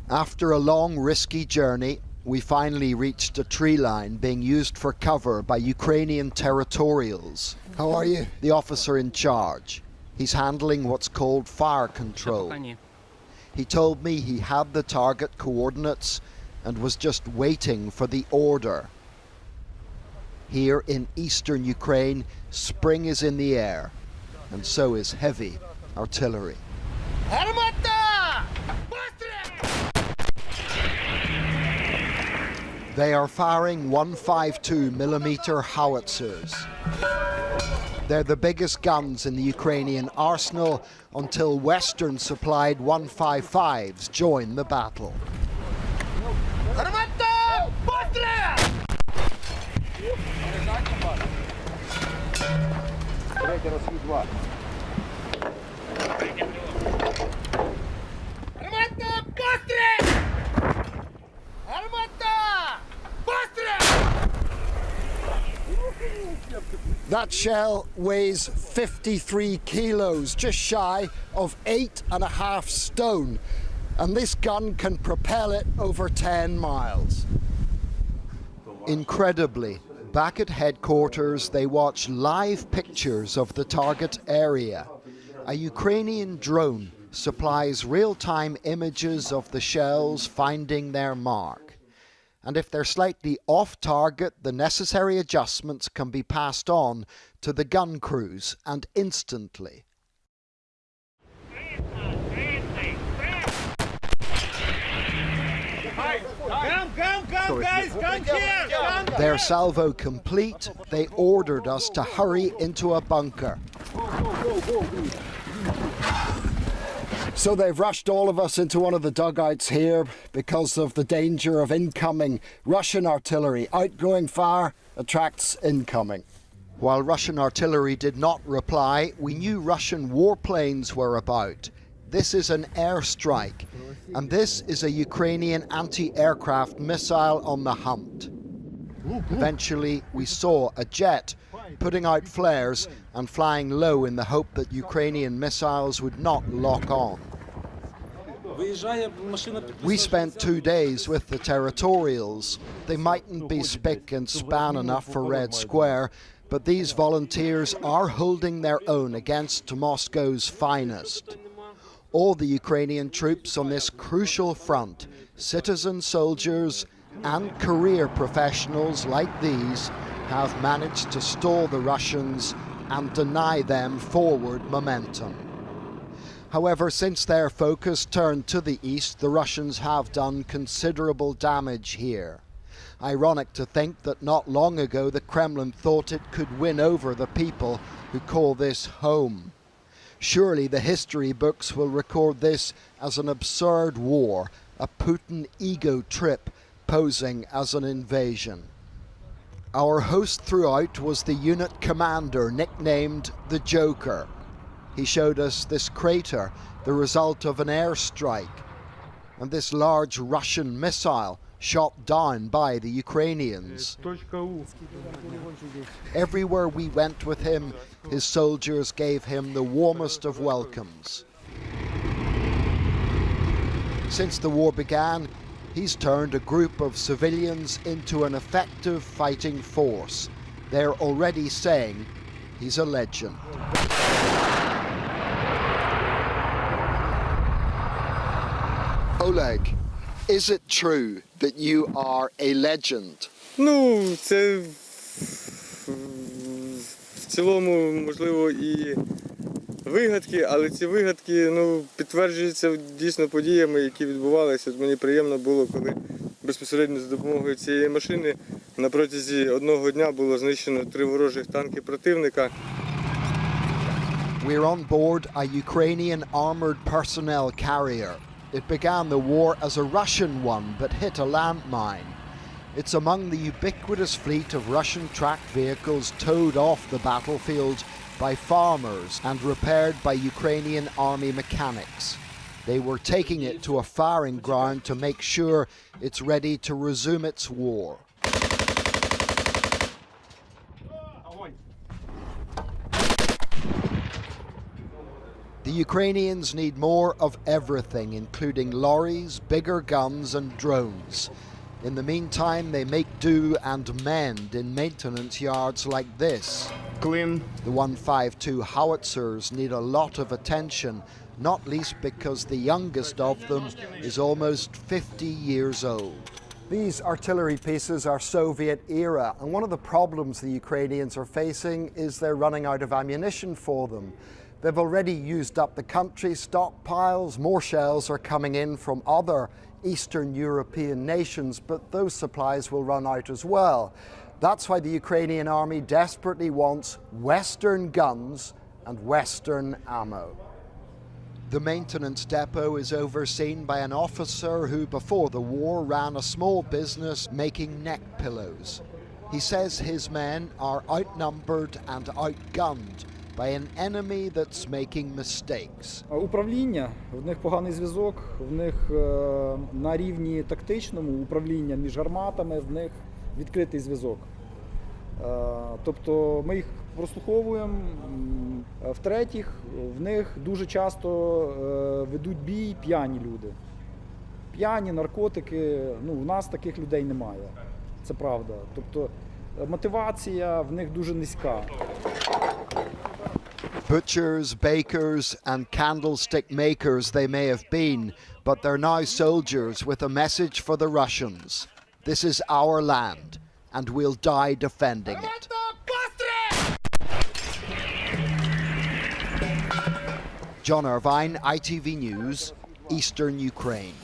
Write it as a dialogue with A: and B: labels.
A: After a long, risky journey, we finally reached a tree line being used for cover by Ukrainian territorials. How are you? The officer in charge. He's handling what's called fire control. He told me he had the target coordinates and was just waiting for the order. Here in eastern Ukraine, spring is in the air, and so is heavy artillery. They are firing 152mm howitzers. They're the biggest guns in the Ukrainian arsenal until Western-supplied 155s join the battle. That shell weighs 53 kilos, just shy of 8.5 stone, and this gun can propel it over 10 miles. Incredibly, back at headquarters, they watch live pictures of the target area. A Ukrainian drone supplies real-time images of the shells finding their mark. And if they're slightly off target, the necessary adjustments can be passed on to the gun crews, and instantly. Their salvo complete, they ordered us to hurry into a bunker. So they've rushed all of us into one of the dugouts here because of the danger of incoming Russian artillery. Outgoing fire attracts incoming. While Russian artillery did not reply, we knew Russian warplanes were about. This is an airstrike, and this is a Ukrainian anti-aircraft missile on the hunt. Eventually, we saw a jet putting out flares and flying low in the hope that Ukrainian missiles would not lock on. We spent 2 days with the territorials. They mightn't be spick and span enough for Red Square, but these volunteers are holding their own against Moscow's finest. All the Ukrainian troops on this crucial front, citizen soldiers and career professionals like these, have managed to stall the Russians and deny them forward momentum. However, since their focus turned to the east, the Russians have done considerable damage here. Ironic to think that not long ago the Kremlin thought it could win over the people who call this home. Surely the history books will record this as an absurd war, a Putin ego trip posing as an invasion. Our host throughout was the unit commander, nicknamed the Joker. He showed us this crater, the result of an airstrike, and this large Russian missile shot down by the Ukrainians. Everywhere we went with him, his soldiers gave him the warmest of welcomes. Since the war began, he's turned a group of civilians into an effective fighting force. They're already saying he's a legend. Oleg, is it true that you are a legend?
B: Ну, це в цілому, можливо, і вигадки, але ці вигадки, підтверджуються дійсно подіями, які відбувалися. Мені приємно було, коли безпосередньо за допомогою цієї машини на протязі одного дня було знищено 3 ворожих танки противника.
A: We're on board a Ukrainian armored personnel carrier. It began the war as a Russian one, but hit a landmine. It's among the ubiquitous fleet of Russian tracked vehicles towed off the battlefield by farmers and repaired by Ukrainian army mechanics. They were taking it to a firing ground to make sure it's ready to resume its war. The The Ukrainians need more of everything, including lorries, bigger guns and drones. In the meantime, they make do and mend in maintenance yards like this.
C: Clean.
A: The 152 howitzers need a lot of attention, not least because the youngest of them is almost 50 years old. These artillery pieces are Soviet era, and one of the problems the Ukrainians are facing is they're running out of ammunition for them. They've already used up the country's stockpiles. More shells are coming in from other Eastern European nations, but those supplies will run out as well. That's why the Ukrainian army desperately wants Western guns and Western ammo. The maintenance depot is overseen by an officer who, before the war, ran a small business making neck pillows. He says his men are outnumbered and outgunned by an enemy that's making mistakes.
D: Управління, в них поганий зв'язок, в них на рівні тактичному управління між гарматами, в них відкритий зв'язок. Тобто ми їх прослуховуємо. В-третіх, в них дуже часто ведуть бій п'яні люди. П'яні, наркотики, в нас таких людей немає. Це правда. Тобто мотивація в них дуже низька.
A: Butchers, bakers and candlestick makers they may have been, but they're now soldiers with a message for the Russians. This is our land, and we'll die defending it. John Irvine, ITV News, Eastern Ukraine.